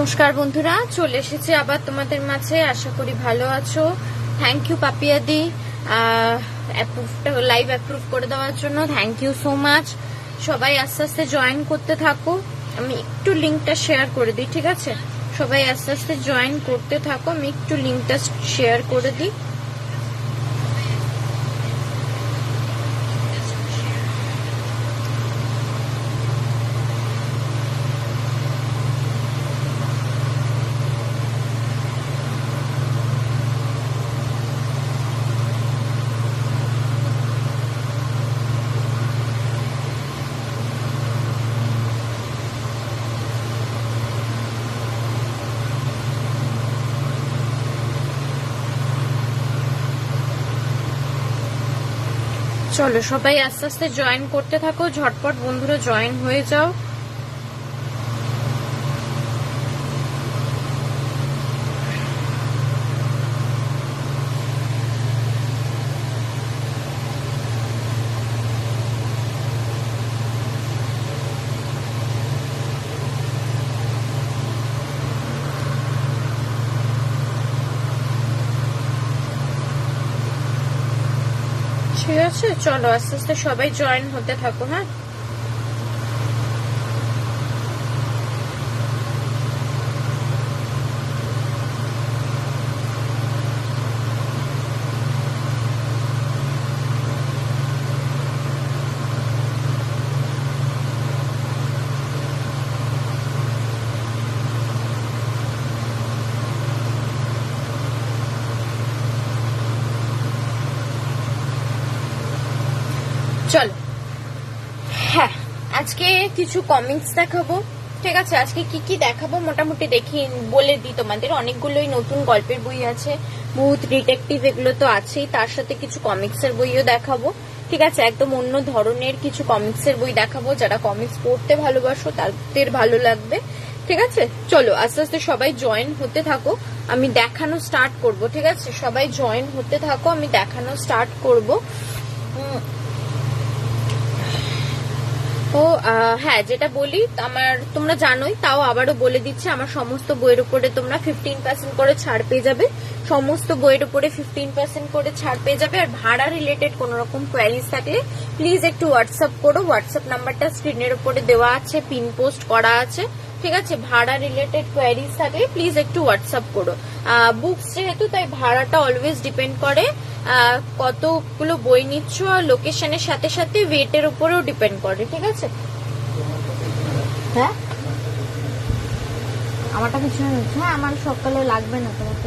নমস্কার বন্ধুরা, চলে এসেছি আবার তোমাদের মাঝে। আশা করি ভালো আছো। থ্যাংক ইউ পাপিয়াদি, লাইভ অ্যাপ্রুভ করে দেওয়ার জন্য থ্যাংক ইউ সো মাচ। সবাই আস্তে আস্তে জয়েন করতে থাকো, আমি একটু লিঙ্কটা শেয়ার করে দিই, ঠিক আছে? সবাই আস্তে আস্তে জয়েন করতে থাকো, আমি একটু লিঙ্কটা শেয়ার করে দিই। চলো সবাই আস্তে আস্তে জয়েন করতে থাকো, ঝটপট বন্ধুরা জয়েন হয়ে যাও। ঠিক আছে, চলো আস্তে আস্তে সবাই জয়েন হতে থাকো। হ্যাঁ, চলো। হ্যাঁ, আজকে কিছু কমিক্স দেখাবো, ঠিক আছে? আজকে কি কি দেখাবো মোটামুটি দেখি বলে দিই তোমাদের। অনেকগুলোই নতুন গল্পের বই আছে, ভূত, ডিটেকটিভ, এগুলো তো আছেই, তার সাথে কিছু কমিক্সের বইও দেখাবো, ঠিক আছে? একদম অন্য ধরনের কিছু কমিক্সের বই দেখাবো, যারা কমিক্স পড়তে ভালোবাসো তাদের ভালো লাগবে, ঠিক আছে? চলো আস্তে আস্তে সবাই জয়েন হতে থাকো, আমি দেখানো স্টার্ট করব, ঠিক আছে? সবাই জয়েন হতে থাকো, আমি দেখানো স্টার্ট করব। তো হ্যাঁ, যেটা বলি আমার তোমরা জানোই, তাও আবারও বলে দিচ্ছি, আমার সমস্ত বইয়ের উপরে তোমরা 15% করে ছাড় পেয়ে যাবে। সমস্ত বইয়ের উপরে 15% করে ছাড় পেয়ে যাবে। আর ভাড়া রিলেটেড কোন রকম কোয়ারিজ থাকলে প্লিজ একটু হোয়াটসঅ্যাপ করো। হোয়াটসঅ্যাপ নাম্বারটা স্ক্রিনের উপরে দেওয়া আছে, পিন পোস্ট করা আছে, ঠিক আছে? ভাড়া রিলেটেড কোয়ারিজ থাকলে প্লিজ একটু হোয়াটসঅ্যাপ করো। বুকস যেহেতু, তাই ভাড়াটা অলওয়েজ ডিপেন্ড করে কতগুলো বই নিচ্ছ, আর লোকেশনের সাথে সাথে ওয়েটের উপরেও ডিপেন্ড করে, ঠিক আছে? হ্যাঁ, আমারটা কিছু হচ্ছে। হ্যাঁ, আমার সকালে লাগবে না তোমাকে।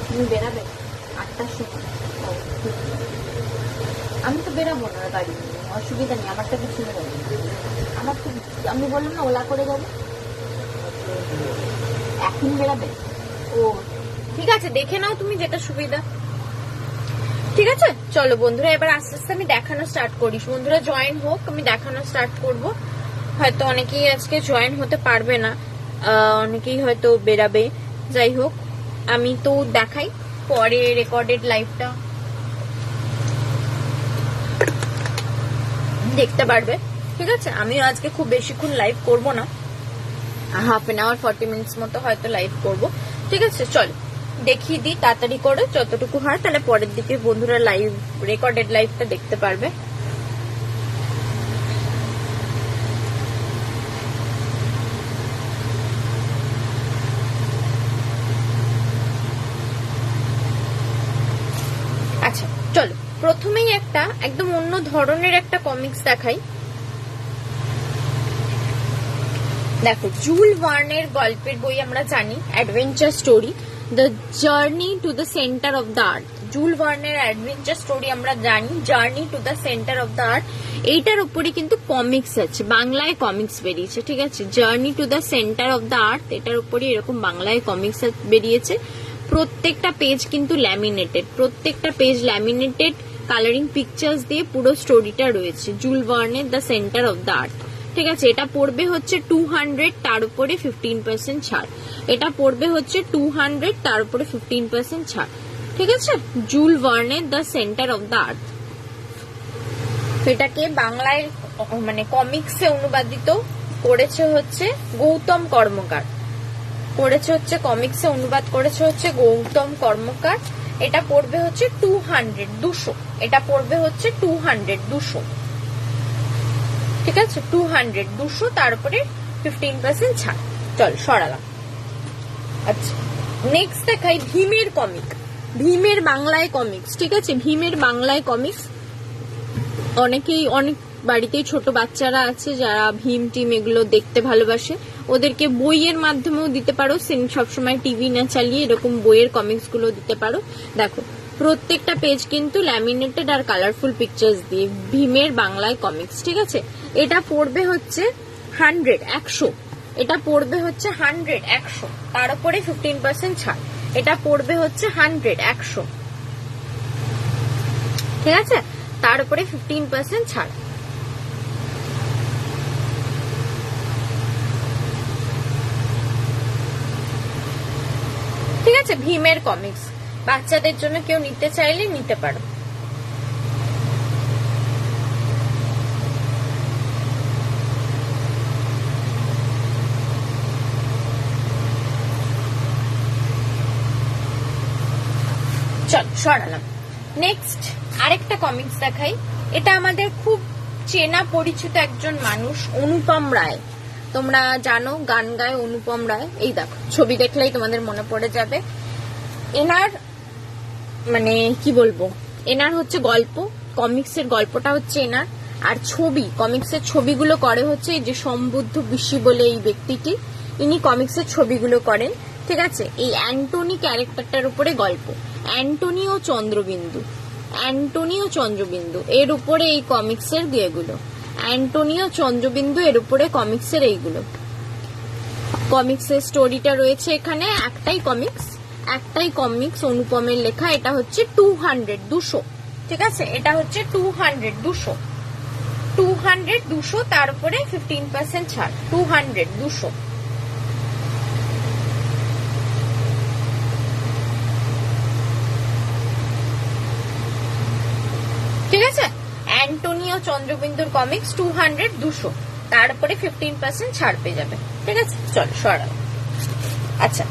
তুমি বেরাবে 8টার সময়? আমি তো বেরাবো না গাড়ি নিয়ে, অসুবিধা নেই, আমারটা কিছু নেই। আমার তো, আমি বললাম না ওলা করে যাবো। এখন বেরাবে? ও ঠিক আছে, দেখে নাও তুমি যেটা সুবিধা, ঠিক আছে? চলো বন্ধুরা, এবার আস্তে আস্তে আমি দেখানো স্টার্ট করি। বন্ধুরা জয়েন হোক, আমি দেখানো স্টার্ট করব। হয়তো অনেকেই আজকে জয়েন হতে পারবে না, অনেকেই হয়তো বেরাবে। যাই হোক, আমি তো দেখাই পরে রেকর্ডেড লাইভটা দেখতে পারবে, ঠিক আছে? আমিও আজকে খুব বেশিক্ষণ লাইভ করব না, হাফ এন আওয়ার 40 মিনিটস মতো হয়তো লাইভ করব, ঠিক আছে? চলো দেখিয়ে দিই তাড়াতাড়ি করে, যতটুকু হয়, তাহলে পরের দিকে বন্ধুরা লাইভ রেকর্ডেড লাইভটা দেখতে পারবে। আচ্ছা চলো, প্রথমেই একটা একদম অন্য ধরনের একটা কমিক্স দেখাই। দেখো, জুল ভার্নের গল্পের বই আমরা জানি, adventure story, the journey to the centre of the earth. Jules ভার্নের অ্যাডভেঞ্চার স্টোরি আমরা জানি, journey to the centre of the earth. এইটার উপরে কিন্তু কমিক্স আছে, বাংলায় কমিক্স বেরিয়েছে, ঠিক আছে? Journey to the centre of the আর্থ, এটার উপরে এরকম বাংলায় কমিক্স বেরিয়েছে। প্রত্যেকটা পেজ কিন্তু ল্যামিনেটেড, প্রত্যেকটা পেজ ল্যামিনেটেড, কালারিং পিকচার্স দিয়ে পুরো স্টোরিটা রয়েছে। জুল ভার্নের the centre of the earth, ঠিক আছে? এটা পড়বে হচ্ছে 200, তার উপরে 15% ছাড়। এটা পড়বে হচ্ছে 200, তার উপরে 15% ছাড়, ঠিক আছে? জুল ভার্নের the centre of the earth. এটাকে বাংলায় মানে কমিক্সে অনুবাদিত করেছে হচ্ছে গৌতম কর্মকার, কমিক্সে অনুবাদ করেছে হচ্ছে গৌতম কর্মকার। এটা পড়বে হচ্ছে 200, এটা পড়বে হচ্ছে 200, ঠিক আছে, 200, তার উপরে 15% ছাড়। চল সরালাম। আচ্ছা, নেক্সট দেখাই ভীমের কমিক, ভীমের বাংলায় কমিক্স, ঠিক আছে, ভীমের বাংলায় কমিক্স। অনেক বাড়িতেই ছোট বাচ্চারা আছে যারা ভীম টিম এগুলো দেখতে ভালোবাসে, ওদেরকে বইয়ের মাধ্যমেও দিতে পারো, সবসময় টিভি না চালিয়ে এরকম বইয়ের কমিক্স গুলো দিতে পারো। দেখো প্রত্যেকটা পেজ কিন্তু ল্যামিনেটেড আর কালারফুল পিকচার্স দিয়ে, ভীমের বাংলায় কমিক্স, ঠিক আছে। এটা পড়বে হচ্ছে 100, এটা পড়বে হচ্ছে 100, তার উপরে 15% ছাড়। এটা পড়বে হচ্ছে 100, ঠিক আছে, তার উপরে 15% ছাড়। ঠিক আছে, ভীমের কমিক্স বাচ্চাদের জন্য কেউ নিতে চাইলে নিতে পারো। চল সরালাম। নেক্সট আরেকটা কমিক্স দেখাই। এটা আমাদের খুব চেনা পরিচিত একজন মানুষ, অনুপম রায়। তোমরা জানো গান গায় অনুপম রায়। এই দেখো ছবি দেখলেই তোমাদের মনে পড়ে যাবে। এনার মানে কি বলবো, এনার হচ্ছে গল্প, কমিক্সের গল্পটা হচ্ছে এনার, আর ছবি, কমিক্সের ছবিগুলো করে হচ্ছে এই যে সম্বুদ্ধ বিশি বলে এই ব্যক্তিটি, ইনি কমিক্সের ছবিগুলো করেন, ঠিক আছে। এই অ্যান্টনি ক্যারেক্টারটার উপরে গল্প, অ্যান্টনি ও চন্দ্রবিন্দু এর উপরে এই কমিক্সের দিয়েগুলো, অ্যান্টনি ও চন্দ্রবিন্দু এর উপরে কমিক্সের এইগুলো। কমিক্সের স্টোরিটা রয়েছে এখানে, একটাই কমিক্স অনুপমের লেখা। এটা হচ্ছে 200, ঠিক আছে, এটা হচ্ছে 200, তার উপরে 15% ছাড়। 200, ঠিক আছে। অ্যান্টনি ও চন্দ্রবিন্দুর কমিক্স 200, তার উপরে 15% ছাড় পেয়ে যাবে, ঠিক আছে। চল সরাল। আচ্ছা,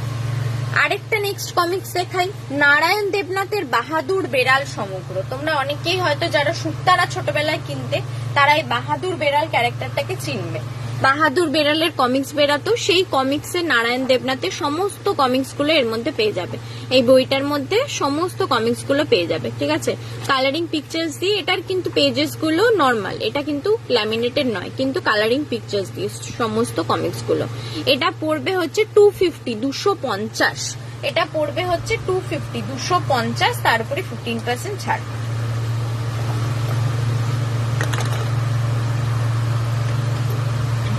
আরেকটা নেক্সট কমিক্স দেখাই, নারায়ণ দেবনাথের বাহাদুর বেড়াল সমগ্র। তোমরা অনেকেই হয়তো যারা সুক্তারা ছোটবেলায় কিনতে, তারা এই বাহাদুর বেড়াল ক্যারেক্টারটাকে চিনবে। বাহাদুর বেড়ালের কমিক্স বেরাতো, সেই কমিক্সে নারায়ণ দেবনাথের সমস্ত কমিক্স গুলো এর মধ্যে পেয়ে যাবে, এই বইটার মধ্যে সমস্ত কমিক্স গুলো পেয়ে যাবে, ঠিক আছে। কালারিং পিকচার্স দিয়ে, এটার কিন্তু পেজেস গুলো নর্মাল, এটা কিন্তু ল্যামিনেটেড নয়, কিন্তু কালারিং পিকচার্স দিয়ে সমস্ত কমিক্স গুলো। এটা পড়বে হচ্ছে 250, এটা পড়বে হচ্ছে 250, তার উপরে 15% ছাড়।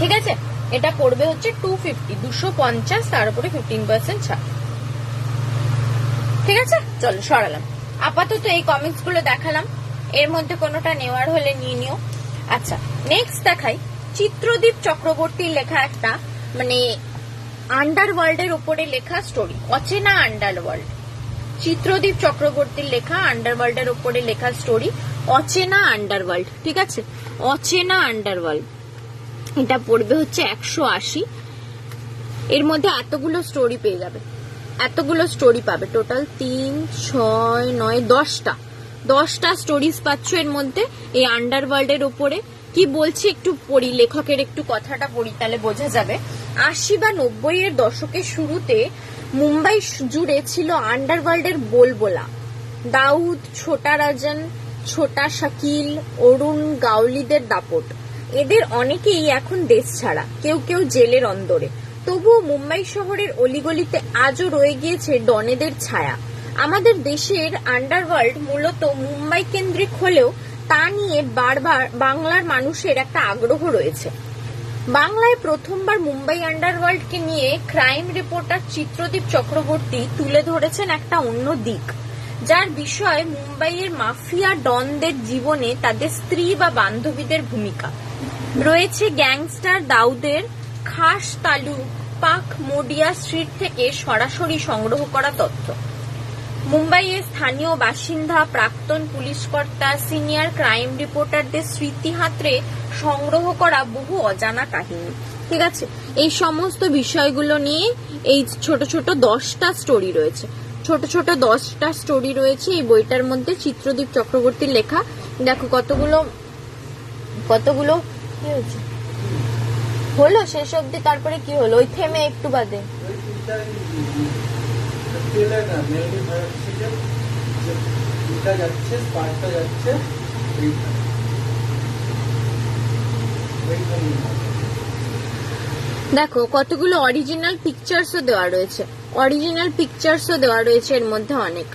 ঠিক আছে, এটা পড়বে হচ্ছে 250, তার উপরে 15% ছাড়, ঠিক আছে। চলো সরালাম। আপাতত এই কমিক্স গুলো দেখালাম, এর মধ্যে কোনোটা নেওয়ার হলে নিয়ে নিও। আচ্ছা, নেক্সট দেখাই চিত্রদীপ চক্রবর্তীর লেখা একটা মানে আন্ডারওয়ার্ল্ডের উপরে লেখা স্টোরি, অচেনা আন্ডারওয়ার্ল্ড। চিত্রদীপ চক্রবর্তীর লেখা আন্ডারওয়ার্ল্ডের উপরে লেখা স্টোরি, অচেনা আন্ডারওয়ার্ল্ড, ঠিক আছে, অচেনা আন্ডারওয়ার্ল্ড। এটা পড়বে হচ্ছে 180, এর মধ্যে এতগুলো স্টোরি পেয়ে যাবে, এতগুলো স্টোরি পাবে, টোটাল 3, 6, 9, 10টা স্টোরিজ পাচ্ছ এর মধ্যে এই আন্ডারওয়ার্ল্ডের উপরে। কি বলছি একটু পড়ি, লেখকের একটু কথাটা পড়ি, তাহলে বোঝা যাবে। 80 বা 90 এর দশকের শুরুতে মুম্বাই জুড়ে ছিল আন্ডারওয়ার্ল্ডের বোলবোলা। দাউদ, ছোটা রাজন, ছোটা শাকিল, অরুণ গাওলিদের দাপট। এদের অনেকেই এখন দেশ ছাড়া, কেউ কেউ জেলের অন্দরে। তবুও মুম্বাই শহরের অলিগলিতে আজও রয়ে গিয়েছে ডনেদের ছায়া। আমাদের দেশের আন্ডারওয়ার্ল্ড মূলত মুম্বাই কেন্দ্রিক হলেও তা নিয়ে বারবার বাংলার মানুষের একটা আগ্রহ রয়েছে। বাংলায় প্রথমবার মুম্বাই আন্ডারওয়ার্ল্ডকে নিয়ে ক্রাইম রিপোর্টার চিত্রদীপ চক্রবর্তী তুলে ধরেছেন একটা অন্য দিক, যার বিষয় মুম্বাইয়ের মাফিয়া ডনদের জীবনে তাদের স্ত্রী বা বান্ধবীদের ভূমিকা। রয়েছে গ্যাংস্টার দাউদের খাস তালুক পাক মোডিয়া স্ট্রিট থেকে সরাসরি সংগ্রহ করা তথ্য। মুম্বাইয়ের স্থানীয় বাসিন্দা, প্রাক্তন পুলিশ কর্তা, সিনিয়র ক্রাইম রিপোর্টারদের স্মৃতি হাতড়ে সংগ্রহ করা বহু অজানা কাহিনী। ঠিক আছে, এই সমস্ত বিষয়গুলো নিয়ে এই ছোট ছোট 10টা স্টোরি রয়েছে, ছোট ছোট 10টা স্টোরি রয়েছে এই বইটার মধ্যে, চিত্রদীপ চক্রবর্তীর লেখা। দেখো কতগুলো কি হয়েছে হলো শেষ অব্দি, তারপরে কি হলো ওই থেমে একটু বাদে। দেখো কতগুলো অরিজিনাল পিকচার্সও দেওয়া রয়েছে, এর মধ্যে অনেক।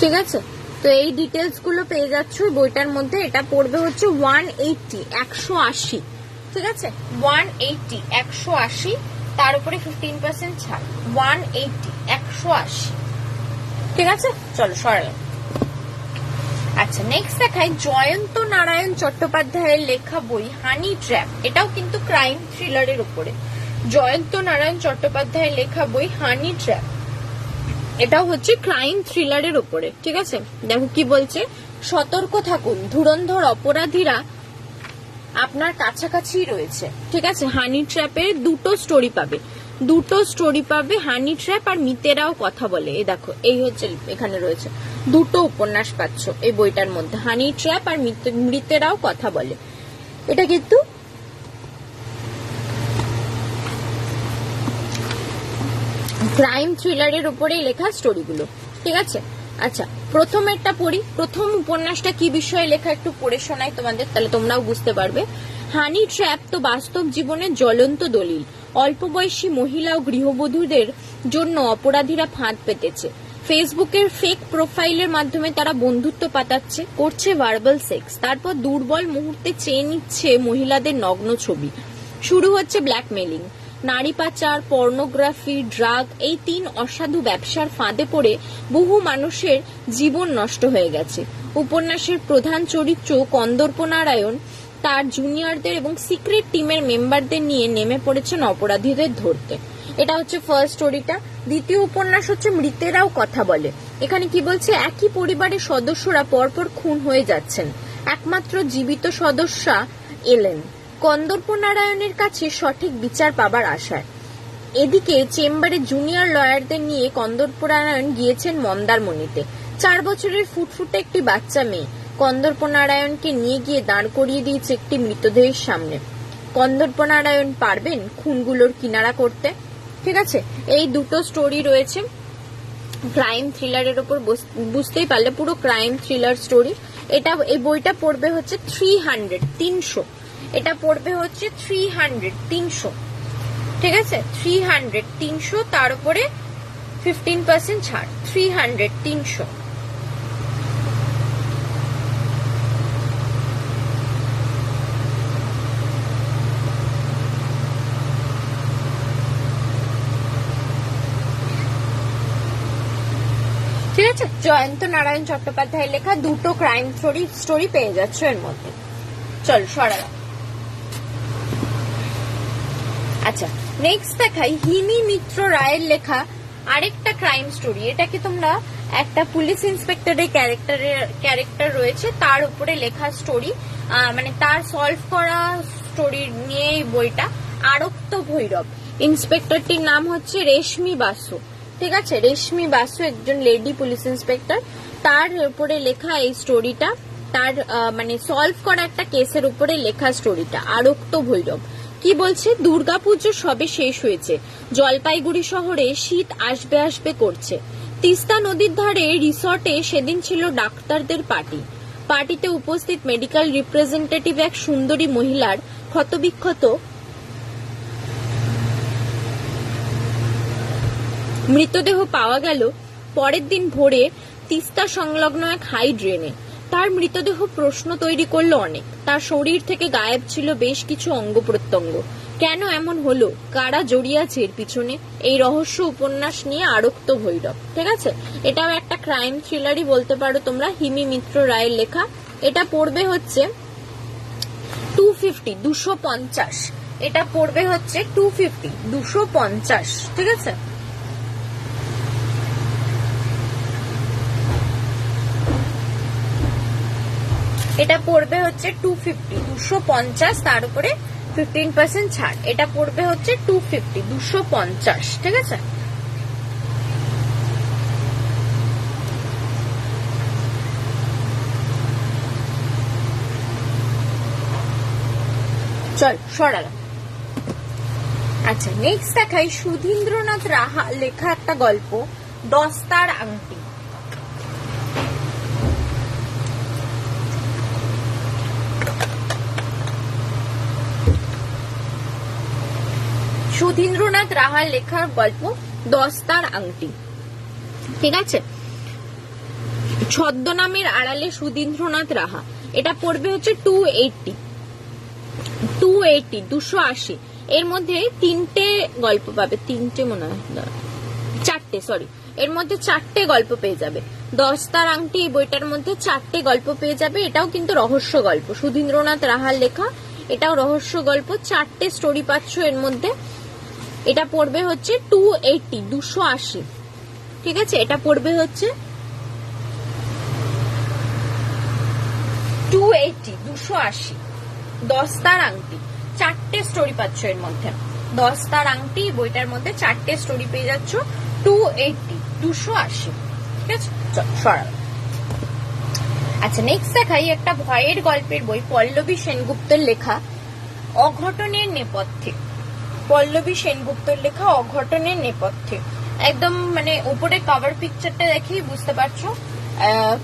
ঠিক আছে, তো এই ডিটেলস গুলো পেয়ে যাচ্ছ বইটার মধ্যে। এটা পড়বে হচ্ছে 180, ঠিক আছে, 180, তার উপরে 15% ছাড়, 180। ঠিক আছে, চলো সরালাম। আচ্ছা, নেক্সট দেখাই জয়ন্ত নারায়ণ চট্টোপাধ্যায়ের লেখা বই হানি ট্র্যাপ। এটাও কিন্তু ক্রাইম থ্রিলারের উপরে। জয়ন্ত নারায়ণ চট্টোপাধ্যায়ের লেখা বই হানি ট্র্যাপ, এটাও হচ্ছে ক্রাইম থ্রিলারের উপরে। ঠিক আছে, দেখো কি বলছে, সতর্ক থাকুন, ধুরন্ধর অপরাধীরা আপনার কাছাকাছি রয়েছে। ঠিক আছে, হানি ট্র্যাপের দুটো স্টোরি পাবে, হানি ট্র্যাপ আর মিতেরাও কথা বলে। এই দেখো, এই হচ্ছে এখানে রয়েছে দুটো উপন্যাস পাচ্ছ এই বইটার মধ্যে, হানি ট্র্যাপ আর মৃতেরাও কথা বলে। এটা কিন্তু ক্রাইম থ্রিলারের উপরেই লেখা স্টোরিগুলো। ঠিক আছে, আচ্ছা প্রথমেরটা পড়ি। প্রথম উপন্যাসটা কি বিষয়ে লেখা একটু পড়ে শোনাই তোমাদের, তাহলে তোমরাও বুঝতে পারবে। হানি ট্র্যাপ তো বাস্তব জীবনের জ্বলন্ত দলিল। অল্প বয়সী মহিলা ও গৃহবধূদের জন্য অপরাধীরা ফাঁদ পেতেছে। ফেসবুকের ফেক প্রোফাইলের মাধ্যমে তারা বন্ধুত্ব পাতাচ্ছে, করছে ভার্বাল সেক্স, তারপর দুর্বল মুহূর্তে চেয়ে নিচ্ছে মহিলাদের নগ্ন ছবি। শুরু হচ্ছে ব্ল্যাকমেলিং। নারী পাচার, পর্নোগ্রাফি, ড্রাগ, এই 3 অসাধু ব্যবসার ফাঁদে পড়ে বহু মানুষের জীবন নষ্ট হয়ে গেছে। উপন্যাসের প্রধান চরিত্র কন্দর্প নারায়ণ তার জুনিয়রদের এবং সিক্রেট টিমের মেম্বারদের নিয়ে নেমে পড়েছেন অপরাধীদের ধরতে। এটা হচ্ছে ফার্স্ট স্টোরিটা। দ্বিতীয় উপন্যাস হচ্ছে মৃতেরাও কথা বলে। এখানে কি বলছে, একই পরিবারের সদস্যরা পরপর খুন হয়ে যাচ্ছেন, একমাত্র জীবিত সদস্যা এলেন কন্দর্প নারায়ণের কাছে সঠিক বিচার পাবার আশায়। এদিকে চেম্বারে জুনিয়র লয়ারদের নিয়ে কন্দর্প নারায়ণ গিয়েছেন মন্দারমণিতে। 4 বছরের ফুটফুটে একটি বাচ্চা মেয়ে কন্দর্প নারায়ণকে নিয়ে গিয়ে দাঁড় করিয়ে দিয়েছে একটি মৃতদেহের সামনে। কন্দর্প নারায়ণ পারবেন খুনগুলোর কিনারা করতে? ঠিক আছে, এই দুটো স্টোরি রয়েছে ক্রাইম থ্রিলারের উপর। বুঝতেই পারলে পুরো ক্রাইম থ্রিলার স্টোরি। এটা এই বইটা পড়বে হচ্ছে 300। এটা পড়বে হচ্ছে 300। ঠিক আছে, 300, তার উপরে 15% ছাড়, 300। ঠিক আছে, জয়ন্ত নারায়ণ চট্টোপাধ্যায়ের লেখা দুটো ক্রাইম স্টোরি পেয়ে যাচ্ছ এর মধ্যে। চল সরালা। আচ্ছা, নেক্সট দেখাই হিমি মিত্র রায়ের লেখা আরেকটা ক্রাইম স্টোরি। এটাকে তোমরা একটা পুলিশ ইন্সপেক্টরের ক্যারেক্টার রয়েছে, তার উপরে লেখা স্টোরি, মানে তার সলভ করা স্টোরি নিয়ে এই বইটা। আরক্ত ভৈরব। ইন্সপেক্টরটির নাম হচ্ছে রেশমি বাসু। ঠিক আছে, রেশমি বাসু একজন লেডি পুলিশ ইন্সপেক্টর, তার উপরে লেখা এই স্টোরিটা। তার মানে সলভ করা একটা কেসের উপরে লেখা স্টোরিটা, আরক্ত ভৈরব। কি বলছে, দুর্গাপুজো সবে শেষ হয়েছে, জলপাইগুড়ি শহরে শীত আসবে করছে। তিস্তা নদীর ধারে রিসর্টে সেদিন ছিল ডাক্তারদের পার্টিতে উপস্থিত মেডিকেল রিপ্রেজেন্টেটিভ এক সুন্দরী মহিলার ক্ষতবিক্ষত মৃতদেহ পাওয়া গেল পরের দিন ভোরে তিস্তা সংলগ্ন এক হাই ড্রেনে। তার মৃতদেহ প্রশ্ন তৈরি করলো অনেক। তার শরীর থেকে গায়েব ছিল বেশ কিছু অঙ্গ প্রত্যঙ্গ। কেন এমন হলো, কারা জড়িয়ে আছে এর পিছনে, এই রহস্য উপন্যাস নিয়ে আরক্ত ভৈরব। ঠিক আছে, এটাও একটা ক্রাইম থ্রিলারই বলতে পারো তোমরা, হিমি মিত্র রায়ের লেখা। এটা পড়বে হচ্ছে 250। এটা পড়বে হচ্ছে 250। ঠিক আছে, এটা পড়বে হচ্ছে 250, 250, তার উপরে 15% ছাড়। এটা পড়বে হচ্ছে 250, 250, ঠিক আছে। চল সরালাম। আচ্ছা, নেক্সট দেখাই সুধীন্দ্রনাথ রাহা লেখা একটা গল্প, দস্তার আংটি। সুধীন্দ্রনাথ রাহার লেখার গল্প দস্তার আংটি, ঠিক আছে। ছদ্মনামের আড়ালে সুধীন্দ্রনাথ রাহা, এটা পড়বে হচ্ছে 280, 280। এর মধ্যে তিনটে গল্প পাবে, তিনটে মনে হয়, চারটে, সরি, এর মধ্যে চারটে গল্প পেয়ে যাবে। দস্তার আংটি এই বইটার মধ্যে চারটে গল্প পেয়ে যাবে। এটাও কিন্তু রহস্য গল্প, সুধীন্দ্রনাথ রাহার লেখা, এটাও রহস্য গল্প, চারটে স্টোরি পাচ্ছ এর মধ্যে। এটা পড়বে হচ্ছে 280, 280, ঠিক আছে। এটা পড়বে হচ্ছে 280, 280। দস্তার আংটি, চারটে স্টোরি পাচ্ছ এর মধ্যে। দস্তার আংটি বইটার মধ্যে চারটে স্টোরি পেয়ে যাচ্ছ, 280, 280, ঠিক আছে। সরাল। আচ্ছা, নেক্সট দেখাই একটা ভয়ের গল্পের বই, পল্লবী সেনগুপ্তের লেখা, অঘটনের নেপথ্যে। পল্লবী সেনগুপ্তের লেখা অঘটনের নেপথ্যে। একদম মানে উপরে কভার পিকচারটা দেখেই বুঝতে পারছো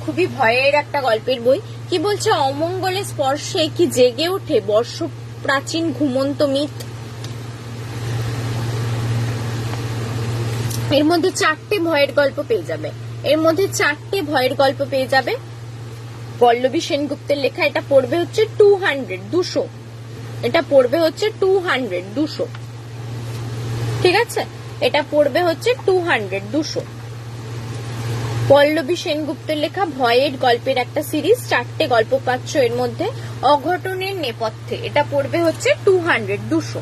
খুবই ভয়ের একটা গল্পের বই। কি বলছে, অমঙ্গলে স্পর্শে কি জেগে ওঠে বর্ষ প্রাচীন ঘুমন্ত মিথ। এর মধ্যে চারটে ভয়ের গল্প পেয়ে যাবে, এর মধ্যে চারটে ভয়ের গল্প পেয়ে যাবে পল্লবী সেনগুপ্তের লেখা। এটা পড়বে হচ্ছে 200, 200। এটা পড়বে হচ্ছে 200, 200, ঠিক আছে। এটা পড়বে হচ্ছে 200, 200। পল্লবী সেনগুপ্তের লেখা ভয়ের গল্পের একটা সিরিজ, চারটে গল্প পাচ্ছ এর মধ্যে। অঘটনের নেপথ্যে, এটা পড়বে হচ্ছে 200, 200,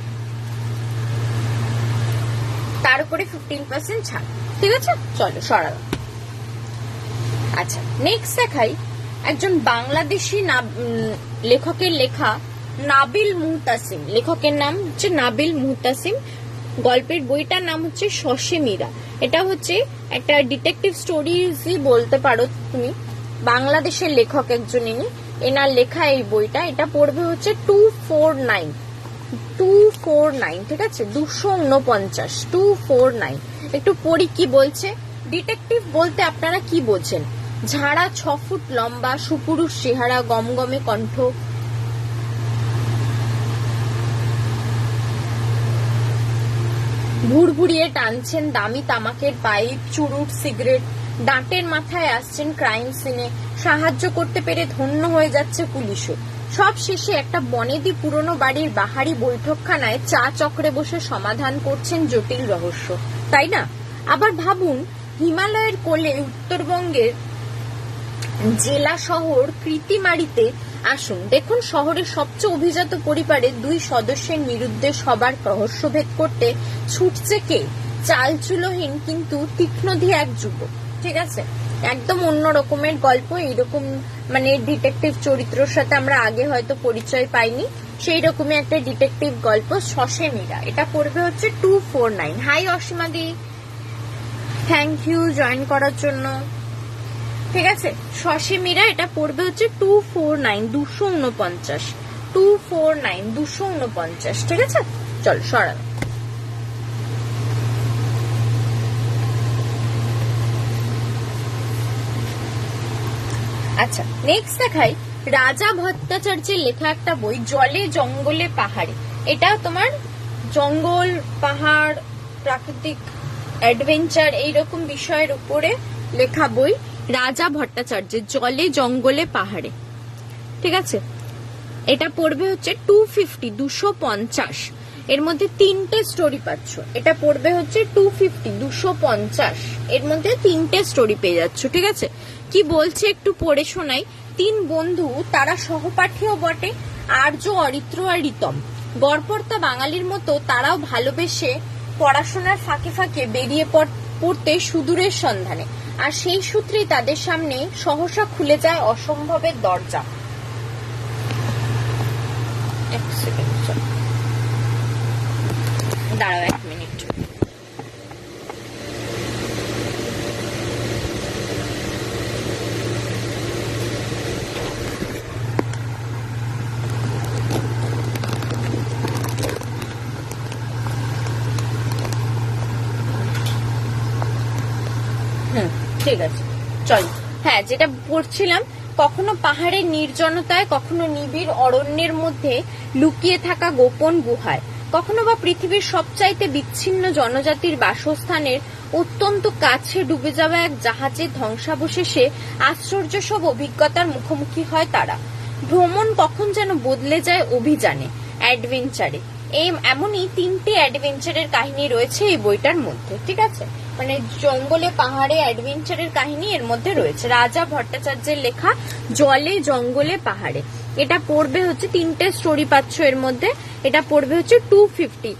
তার উপরে 15% ছাড়, ঠিক আছে। চলো সরাল। আচ্ছা, নেক্সট দেখাই একজন বাংলাদেশি লেখকের লেখা, নাবিল মুহতাসিম। লেখকের নাম হচ্ছে নাবিল মুহতাসিম। গল্পের বইটার নাম হচ্ছে শশে মীরা। এটা হচ্ছে একটা ডিটেকটিভ স্টোরিজই বলতে পারো তুমি। বাংলাদেশের লেখক একজন ইনি, এনার লেখা এই বইটা। এটা পড়বে হচ্ছে 249, 249, ঠিক আছে। 249, 249। একটু পড়ি কি বলছে। ডিটেকটিভ বলতে আপনারা কি বোঝেন? ঝাড়া 6 ফুট লম্বা, সুপুরুষ চেহারা, গমগমে কণ্ঠ, ভুড়ভুড়িয়ে টানছেন দামি তামাকের পাইপ, চুরুট, সিগারেট, দাঁতের মাথায় আসছেন ক্রাইম সিনে, সাহায্য করতে পেরে ধন্য হয়ে যাচ্ছে পুলিশও। সব শেষে একটা বনেদি পুরনো বাড়ির বাহারি বৈঠকখানায় চা চক্রে বসে সমাধান করছেন জটিল রহস্য, তাই না? আবার ভাবুন, হিমালয়ের কোলে উত্তরবঙ্গের জেলা শহর কৃতিমারিতে আসুন, দেখুন শহরের সবচেয়ে অভিজাত পরিবারের 2 সদস্যের বিরুদ্ধে সবার রহস্যভেদ করতে ছুটছে কে? চালচুলোহীন কিন্তু তীক্ষ্ণধী এক যুবক, ঠিক আছে। একদম অন্য রকমের গল্প। এইরকম মানে ডিটেকটিভ চরিত্রের সাথে আমরা আগে হয়তো পরিচয় পাইনি, সেই রকমই একটা ডিটেকটিভ গল্প, শশে মীরা। এটা পড়বে হচ্ছে 249। হাই অসীমাদি, থ্যাংক ইউ জয়েন করার জন্য, ঠিক আছে। শশে মীরা, এটা পড়বে হচ্ছে 249, 249, 249, 249, ঠিক আছে। চল সরাল। আচ্ছা, নেক্সট দেখাই রাজা ভট্টাচার্যের লেখা একটা বই, জলে জঙ্গলে পাহাড়ে। এটা তোমার জঙ্গল, পাহাড়, প্রাকৃতিক অ্যাডভেঞ্চার এইরকম বিষয়ের উপরে লেখা বই, রাজা ভট্টাচার্যের জলে জঙ্গলে পাহাড়ে, ঠিক আছে। এটা পড়বে হচ্ছে 250, 250। এর মধ্যে তিনটে স্টোরি পাচ্ছ। এটা পড়বে হচ্ছে 250, 250। এর মধ্যে তিনটে স্টোরি পেয়ে যাচ্ছ, ঠিক আছে। কি বলছে একটু পড়ে শোনাই। 3 বন্ধু, তারা সহপাঠীও বটে, আর্য, অরিত্র আর রিতম। গড়পড়তা বাঙালির মতো তারাও ভালোবেসে পড়াশোনার ফাঁকে ফাঁকে বেরিয়ে পড়তে সুদূরের সন্ধানে। আর সেই সূত্রেই তাদের সামনে সহসা খুলে যায় অসম্ভবের দরজা। দাঁড়াও 1 মিনিট। ঠিক আছে চল। হ্যাঁ, যেটা পড়ছিলাম, কখনো পাহাড়ের নির্জনতায়, কখনো নিবিড় অরণ্যের মধ্যে লুকিয়ে থাকা গোপন গুহায়, কখনো বা পৃথিবীর সবচাইতে বিচ্ছিন্ন জনজাতির বাসস্থানের অত্যন্ত কাছে ডুবে যাওয়া এক জাহাজের ধ্বংসাবশেষে আশ্চর্য সব অভিজ্ঞতার মুখোমুখি হয় তারা। ভ্রমণ কখন যেন বদলে যায় অভিযানে, অ্যাডভেঞ্চারে। এমনই 3টে অ্যাডভেঞ্চারের কাহিনী রয়েছে এই বইটার মধ্যে। ঠিক আছে, মানে জঙ্গলে পাহাড়ে অ্যাডভেঞ্চারের কাহিনী এর মধ্যে রয়েছে। রাজা ভট্টাচার্যের লেখা জলে জঙ্গলে পাহাড়ে। এটা পড়বে হচ্ছে 3টে স্টোরি পাচ্ছ এর মধ্যে। এটা পড়বে হচ্ছে 250।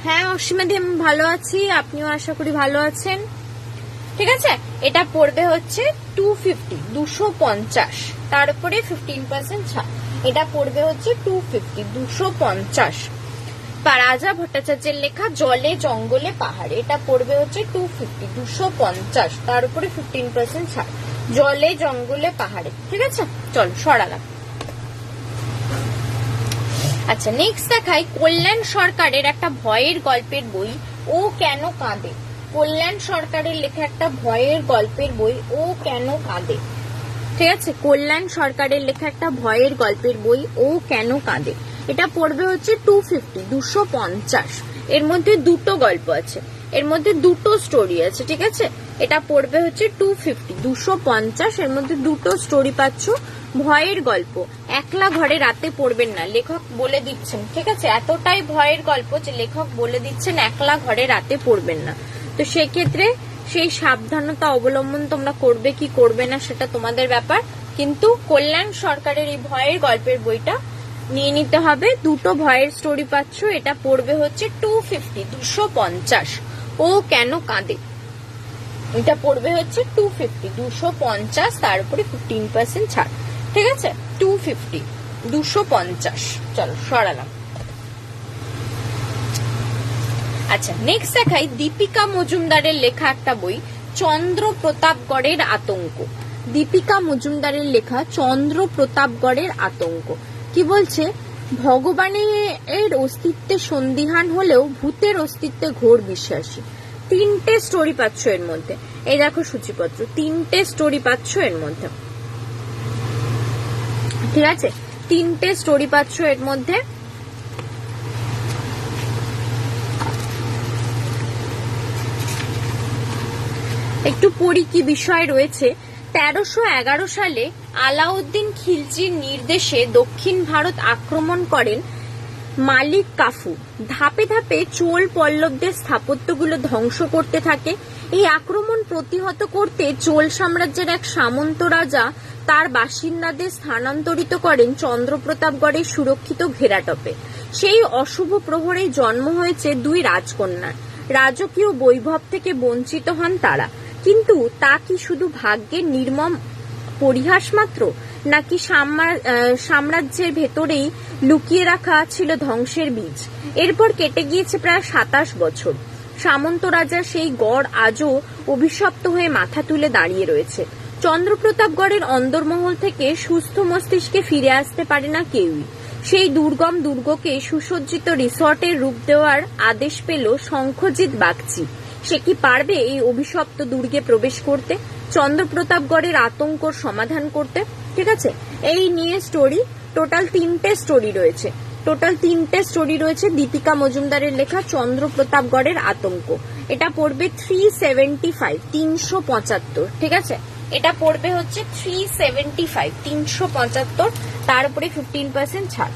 হ্যাঁ অসীমাদি, আমি ভালো আছি, আপনিও আশা করি ভালো আছেন। ঠিক আছে, এটা পড়বে হচ্ছে 250, 250, তার উপরে 15% ছাড়। এটা পড়বে হচ্ছে 250, 250। রাজা ভট্টাচার্যের লেখা জলে জঙ্গলে পাহাড়ে, এটা পড়বে হচ্ছে 250, 250, তার উপরে 15% ছাড়। জলে জঙ্গলে পাহাড়ে। ঠিক আছে, চল সরালাম। আচ্ছা, নেক্সট দেখাই কল্যাণ সরকারের একটা ভয়ের গল্পের বই, ও কেন কাঁদে। কল্যাণ সরকারের লেখা একটা ভয়ের গল্পের বই, ও কেন কাঁদে। ঠিক আছে, কল্যাণ সরকারের লেখা একটা ভয়ের গল্পের বই, ও কেন কাঁদে। এটা পড়বে হচ্ছে 250, 250। এর মধ্যে 2টো গল্প আছে, এর মধ্যে 2টো স্টোরি আছে। ঠিক আছে, এটা পড়বে হচ্ছে 250, 250। এর মধ্যে 2টো স্টোরি পাচ্ছ, ভয়ের গল্প। একলা ঘরে রাতে পড়বেন না, লেখক বলে দিচ্ছেন। ঠিক আছে, এতটাই ভয়ের গল্প যে লেখক বলে দিচ্ছেন একলা ঘরে রাতে পড়বেন না। তো সেক্ষেত্রে সেই সাবধানতা অবলম্বন তোমরা করবে কি করবে না সেটা তোমাদের ব্যাপার, কিন্তু কল্যাণ সরকারের এই ভয়ের গল্পের বইটা নিয়ে নিতে হবে। 2টো ভয়ের স্টোরি পাচ্ছ, এটা পড়বে হচ্ছে 250, 250। ও কেন কাঁদে, এটা পড়বে হচ্ছে 250, 250, তার উপরে 15% ছাড়। ঠিক আছে, 250, 250। চলো সরালাম। আচ্ছা, নেক্সট দেখাই দীপিকা মজুমদারের লেখা একটা বই, চন্দ্র প্রতাপগড়ের আতঙ্ক। দীপিকা মজুমদারের লেখা চন্দ্র প্রতাপগড়ের আতঙ্ক। কি বলছে, ভগবানের অস্তিত্বে সন্দিহান হলেও ভূতের অস্তিত্বে ঘোর বিশ্বাসী। 3টে স্টোরি পাচ্ছ এর মধ্যে। এই দেখো সূচিপত্র, 3টে স্টোরি পাচ্ছ এর মধ্যে। ঠিক আছে, 3টে স্টোরি পাচ্ছ এর মধ্যে। একটু পড়ি কি বিষয় রয়েছে। 1311 সালে আলাউদ্দিন খিলজির নির্দেশে দক্ষিণ ভারত আক্রমণ করেন মালিক কাফু। ধাপে ধাপে চোল পল্লবদের স্থাপত্যগুলো ধ্বংস করতে থাকে। এই আক্রমণ প্রতিহত করতে চোল সাম্রাজ্যের এক সামন্ত রাজা তার বাসিন্দাদের স্থানান্তরিত করেন চন্দ্রপ্রতাপগড়ের সুরক্ষিত ঘেরাটপে। সেই অশুভ প্রহরেই জন্ম হয়েছে 2 রাজকন্যার। রাজকীয় বৈভব থেকে বঞ্চিত হন তারা, কিন্তু তা কি শুধু ভাগ্যের নির্মম পরিহাস মাত্র, নাকি সাম্রাজ্যের ভেতরেই লুকিয়ে রাখা ছিল ধ্বংসের বীজ। এরপর কেটে গিয়েছে প্রায় 27 বছর। সামন্ত রাজার সেই গড় আজও অভিশপ্ত হয়ে মাথা তুলে দাঁড়িয়ে রয়েছে। চন্দ্রপ্রতাপগড়ের অন্দরমহল থেকে সুস্থ মস্তিষ্কে ফিরে আসতে পারে না কেউই। সেই দুর্গম দুর্গকে সুসজ্জিত রিসর্টের রূপ দেওয়ার আদেশ পেল শঙ্খজিৎ বাগচি। সে কি পারবে এই অভিশপ্ত দুর্গে প্রবেশ করতে, চন্দ্রপ্রতাপগড়ের আতঙ্কর সমাধান করতে? ঠিক আছে, এই নিয়ে স্টোরি টোটাল 3টে স্টোরি রয়েছে। দীপিকা মজুমদারের লেখা চন্দ্রপ্রতাপগড়ের আতঙ্ক। এটা পড়বে 375, 375। ঠিক আছে, এটা পড়বে হচ্ছে 375, 375, তার উপরে 15% ছাড়।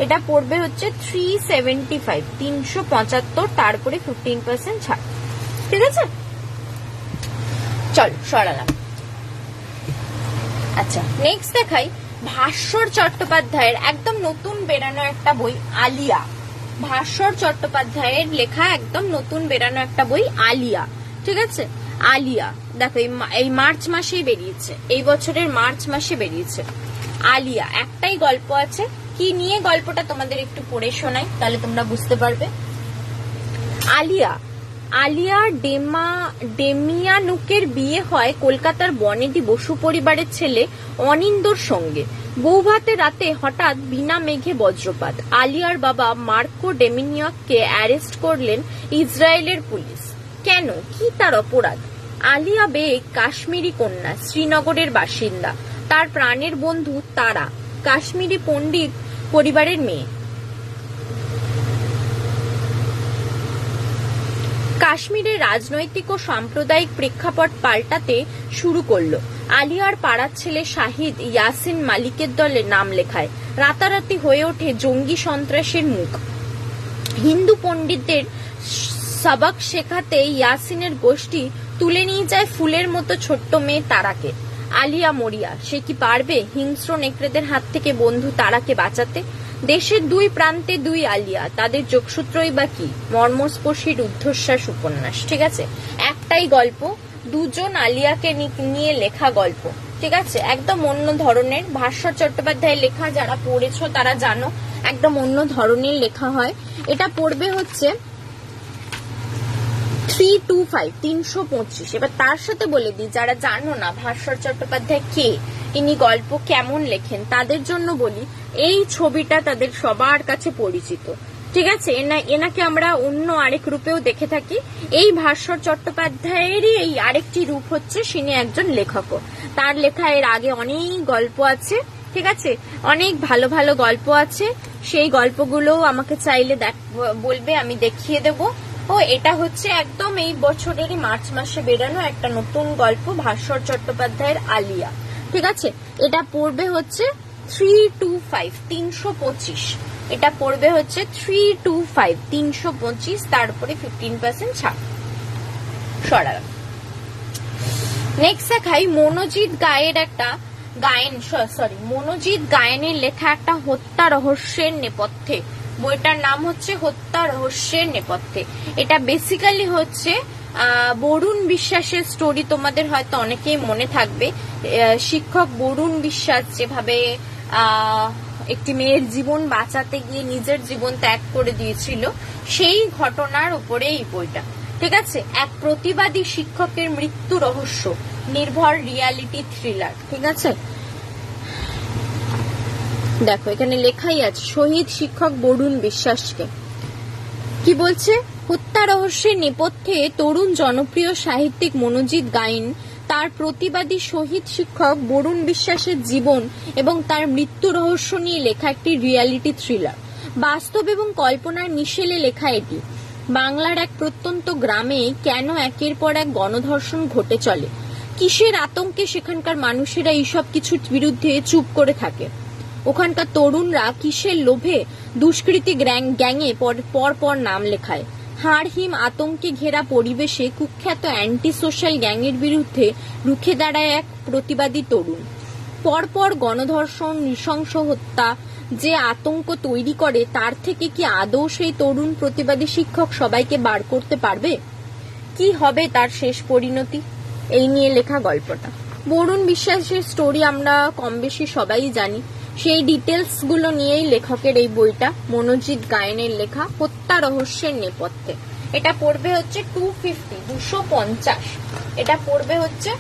এটা পড়বে হচ্ছে 375, 375, তার উপরে 15% ছাড়। ঠিক আছে, চল সরালাম। আচ্ছা, নেক্সট দেখাই ভাস্বর চট্টোপাধ্যায়ের একদম নতুন বেরানো একটা বই, আলিয়া। ভাস্বর চট্টোপাধ্যায়ের লেখা একদম নতুন বেরানো একটা বই, আলিয়া। ঠিক আছে, আলিয়া দেখো এই মার্চ মাসেই বেরিয়েছে, এই বছরের মার্চ মাসে বেরিয়েছে আলিয়া। একটাই গল্প আছে। কি নিয়ে গল্পটা তোমাদের একটু পড়ে শোনাই, তাহলে তোমরা বুঝতে পারবে। আলিয়া আলিয়া ডেমিয়ানুকের বিয়ে হয় কলকাতার বনেদি বসু পরিবারের ছেলে অনিন্দর সঙ্গে। বৌভাতে রাতে হঠাৎ বিনা মেঘে বজ্রপাত। আলিয়ার বাবা মার্কো ডেমিনিয়াককে অ্যারেস্ট করলেন ইসরায়েলের পুলিশ। কেন, কি তার অপরাধ? আলিয়া বেগ কাশ্মীরি কন্যা, শ্রীনগরের বাসিন্দা। তার প্রাণের বন্ধু তারা কাশ্মীরি পণ্ডিত পরিবারের মেয়ে। কাশ্মীরের রাজনৈতিক ও সাম্প্রদায়িক প্রেক্ষাপট পাল্টাতে শুরু করলো। আলিয়ার পাড়ার ছেলে শাহিদ ইয়াসিন মালিকের দলে নাম লেখায়। রাতারাতি হয়ে ওঠে জঙ্গি সন্ত্রাসের মুখ। হিন্দু পণ্ডিতদের সবক শেখাতে ইয়াসিনের গোষ্ঠী তুলে নিয়ে যায় ফুলের মতো ছোট্ট মেয়ে তারাকে। আলিয়া মরিয়া, সে কি পারবে হিংস্র নেকড়েদের হাত থেকে বন্ধু তারাকে বাঁচাতে? দেশের দুই প্রান্তে দুই আলিয়া, তাদের যোগসূত্রই বা কি? মর্মস্পর্শী রুদ্ধশ্বাস উপন্যাস। ঠিক আছে, একটাই গল্প, দুজন আলিয়াকে নিয়ে লেখা গল্প। ঠিক আছে, একদম অন্য ধরনের। ভাস্বর চট্টোপাধ্যায়ের লেখা যারা পড়েছো তারা জানো, একদম অন্য ধরনের লেখা হয়। এটা পড়বে হচ্ছে 325। এবার তার সাথে বলে দিই, যারা জানো না ভাস্বর চট্টোপাধ্যায় কে, ইনি গল্প কেমন লেখেন, তাদের জন্য বলি, এই ছবিটা তাদের সবার কাছে পরিচিত। ঠিক আছে, এনাকে আমরা অন্য আরেক রূপেও দেখে থাকি। এই ভাস্বর চট্টোপাধ্যায়েরই এই আরেকটি রূপ হচ্ছে তিনি একজন লেখকও। তার লেখা এর আগে অনেক গল্প আছে। ঠিক আছে, অনেক ভালো ভালো গল্প আছে। সেই গল্পগুলো আমাকে চাইলে বলবে, আমি দেখিয়ে দেব। ও এটা হচ্ছে একদম এই বছরেরই মার্চ মাসে বেরানো একটা নতুন গল্প, ভাস্বর চট্টোপাধ্যায়ের আলিয়া। ঠিক আছে, এটা পড়বে হচ্ছে 325। এটা পড়বে হচ্ছে 325, তারপরে 15% ছাড়। সরাল। নেক্সট দেখাই মনোজিৎ গায়েনের লেখা একটা হত্যা রহস্যের নেপথ্যে। বইটার নাম হচ্ছে হত্যা রহস্যের নেপথ্যে। এটা বেসিক্যালি হচ্ছে বরুণ বিশ্বাসের স্টোরি। তোমাদের হয়তো অনেকেই মনে থাকবে, শিক্ষক বরুণ বিশ্বাস যেভাবে একটি মেয়ের জীবন বাঁচাতে গিয়ে নিজের জীবন ত্যাগ করে দিয়েছিল, সেই ঘটনার উপরে এই বইটা। ঠিক আছে, এক প্রতিবাদী শিক্ষকের মৃত্যু রহস্য নির্ভর রিয়ালিটি থ্রিলার। ঠিক আছে, দেখো এখানে লেখাই আছে শহীদ শিক্ষক বরুণ বিশ্বাসকে কি বলছে। হত্যা রহস্যের নেপথ্যে তরুণ জনপ্রিয় সাহিত্যিক মনোজিৎ গায়েন তার প্রতিবাদী শহীদ শিক্ষক বরুণ বিশ্বাসের জীবন এবং তার মৃত্যু রহস্য নিয়ে লেখা একটি রিয়ালিটি থ্রিলার। বাস্তব এবং কল্পনার মিশেলে লেখা এটি। বাংলার এক প্রত্যন্ত গ্রামে কেন একের পর এক গণধর্ষণ ঘটে চলে, কিসের আতঙ্কে সেখানকার মানুষেরা এইসব কিছুর বিরুদ্ধে চুপ করে থাকে, ওখানকার তরুণরা কিসের লোভে দুষ্কৃতী গ্যাংয়ে পর নাম লেখায়, হাড়হিম আতঙ্কে ঘেরা পরিবেশে কুখ্যাত অ্যান্টি সোশ্যাল গ্যাংয়ের বিরুদ্ধে রুখে দাঁড়ায় এক প্রতিবাদী তরুণ। পরপর গণধর্ষণ, নৃশংস হত্যা যে আতঙ্ক তৈরি করে, তার থেকে কি আদৌ সেই তরুণ প্রতিবাদী শিক্ষক সবাইকে বার করতে পারবে? কি হবে তার শেষ পরিণতি? এই নিয়ে লেখা গল্পটা। বরুণ বিশ্বাসের স্টোরি আমরা কম বেশি সবাই জানি, সেই ডিটেলস গুলো নিয়েই লেখকের এই বইটা, মনোজিৎ গায়েনের লেখা হত্যা রহস্যের নেপথ্যে। এটা পড়বে হচ্ছে 250। এটা পড়বে হচ্ছে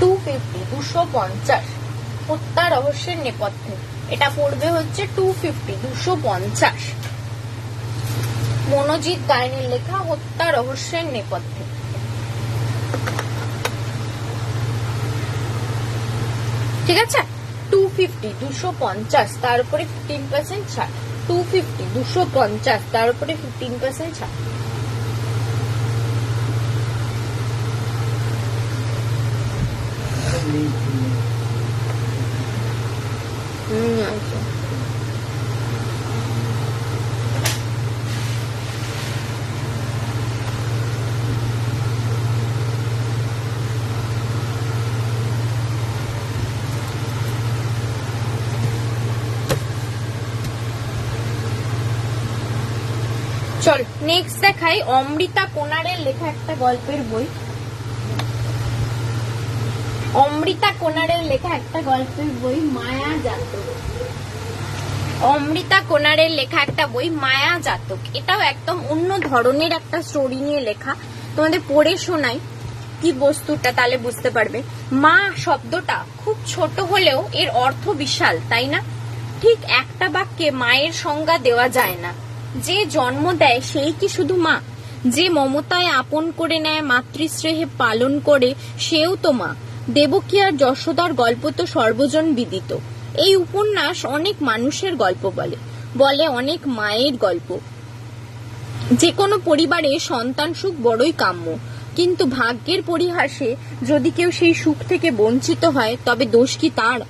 250 হত্যা রহস্যের নেপথ্যে। এটা পড়বে হচ্ছে 250। মনোজিৎ গায়েনের লেখা হত্যা রহস্যের নেপথ্যে। ঠিক আছে, 250 তার উপরে 15% ছাড়। 250 তার উপরে 15% ছাড়। আচ্ছা, চল নেক্সট দেখাই অমৃতা কোনারের লেখা একটা গল্পের বই। অমৃতা কোনারের লেখা একটা গল্পের বই মায়া জাত। অমৃতা কোনারের লেখা একটা বই মায়া জাতক। এটাও একদম অন্য ধরনের একটা স্টোরি নিয়ে লেখা। তোমাদের পড়ে শোনাই কি বস্তুটা, তাহলে বুঝতে পারবে। মা শব্দটা খুব ছোট হলেও এর অর্থ বিশাল, তাই না? ঠিক একটা বাক্যে মায়ের সংজ্ঞা দেওয়া যায় না। যে জন্ম দেয় সেই কি শুধু মা? যে মমতায় আপন করে নেয়, মাতৃস্নেহে পালন করে, সেও তো মা। দেবকী আর যশোদার গল্প তো সর্বজন বিদিত। এই উপন্যাস অনেক মানুষের গল্প বলে অনেক মায়ের গল্প। যে কোনো পরিবারে সন্তান সুখ বড়ই কাম্য, কিন্তু ভাগ্যের পরিহাসে যদি কেউ সেই সুখ থেকে বঞ্চিত হয়, তবে দোষ কি তার?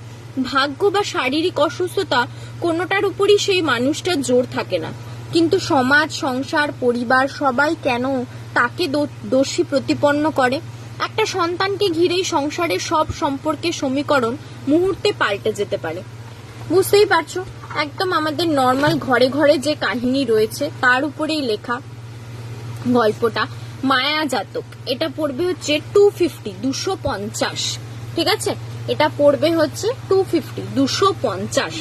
ভাগ্য বা শারীরিক অসুস্থতা কোনোটার উপরই সেই মানুষটার জোর থাকে না, কিন্তু সমাজ, সংসার, পরিবার সবাই কেন তাকে দোষী প্রতিপন্ন করে? একটা সন্তানকে ঘিরেই সংসারের সব সম্পর্কের সমীকরণ মুহূর্তে পাল্টে যেতে পারে। বুঝতেই পারছো, একদম আমাদের নর্মাল ঘরে ঘরে যে কাহিনী রয়েছে তার উপরেই লেখা গল্পটা মায়া জাতক। এটা পড়বে হচ্ছে 250, ঠিক আছে? এটা পড়বে হচ্ছে 250,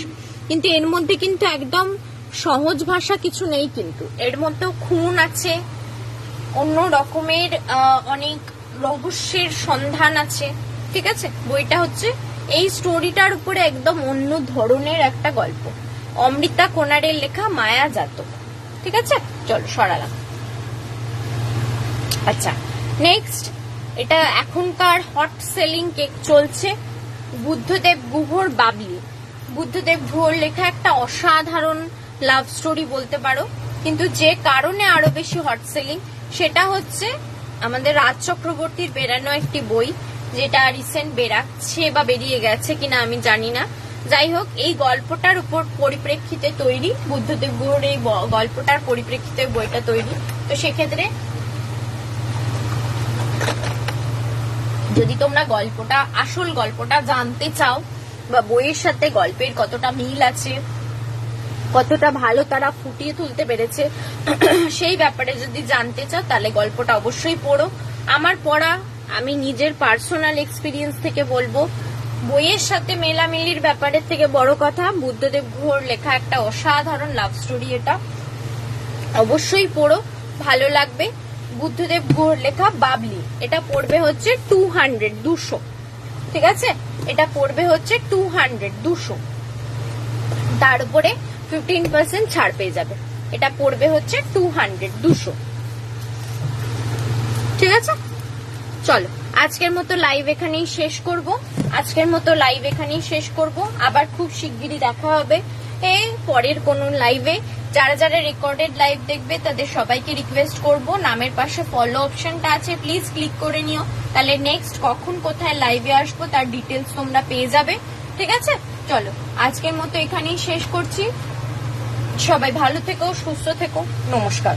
কিন্তু এর মধ্যে কিন্তু একদম সহজ ভাষা কিছু নেই, কিন্তু এর মধ্যেও খুন আছে, অন্য রকমের অনেক রহস্যের সন্ধান আছে, ঠিক আছে? বইটা হচ্ছে এই স্টোরিটার উপরে একদম অন্য ধরনের একটা গল্প। অমৃতা কোনারের লেখা মায়া জাতক, ঠিক আছে? চলো সরালাম। আচ্ছা, নেক্সট, এটা এখনকার হট সেলিং কেক চলছে, বুদ্ধদেব গুহর বাবলি। বুদ্ধদেব গুহর লেখা একটা অসাধারণ লাভ স্টোরি বলতে পারো, কিন্তু যে কারণে আরো বেশি হট সেলিং সেটা হচ্ছে আমাদের রাজ চক্রবর্তীর বেরানো একটি বই, যেটা রিসেন্ট বেরাচ্ছে বা বেরিয়ে গেছে কিনা আমি জানি না। যাই হোক, এই গল্পটার উপর পরিপ্রেক্ষিতে তৈরি, বুদ্ধদেব গুহর এই গল্পটার পরিপ্রেক্ষিতে বইটা তৈরি। তো সেক্ষেত্রে যদি তোমরা গল্পটা, আসল গল্পটা জানতে চাও, বা বইয়ের সাথে গল্পের কতটা মিল আছে, কতটা ভালো তারা ফুটিয়ে তুলতে পেরেছে, সেই ব্যাপারে যদি জানতে চাও তাহলে গল্পটা অবশ্যই পড়ো। আমার পড়া, আমি নিজের পার্সোনাল এক্সপিরিয়েন্স থেকে বলবো, বইয়ের সাথে মেলামেলির ব্যাপারের থেকে বড় কথা বুদ্ধদেব গুহর লেখা একটা অসাধারণ লাভ স্টোরি। এটা অবশ্যই পড়ো, ভালো লাগবে। বুদ্ধদেব গুহর লেখা বাবলি, এটা পড়বে হচ্ছে 200, ঠিক আছে? এটা পড়বে হচ্ছে 200, তার উপরে 15% ছাড় পেয়ে যাবে। এটা পড়বে হচ্ছে 200, ঠিক আছে? চলো আজকের মতো লাইভ এখানেই শেষ করব। আবার খুব শিগগিরই দেখা হবে পরের কোন লাইভে। যারা যারা রেকর্ডেড লাইভ দেখবে তাদের সবাইকে রিকোয়েস্ট করব, নামের পাশে ফলো অপশনটা আছে, প্লিজ ক্লিক করে নিও, তাহলে নেক্সট কখন কোথায় লাইভে আসবো তার ডিটেলস তোমরা পেয়ে যাবে, ঠিক আছে? চলো আজকের মতো এখানেই শেষ করছি। সবাই ভালো থেকো, সুস্থ থেকো, নমস্কার।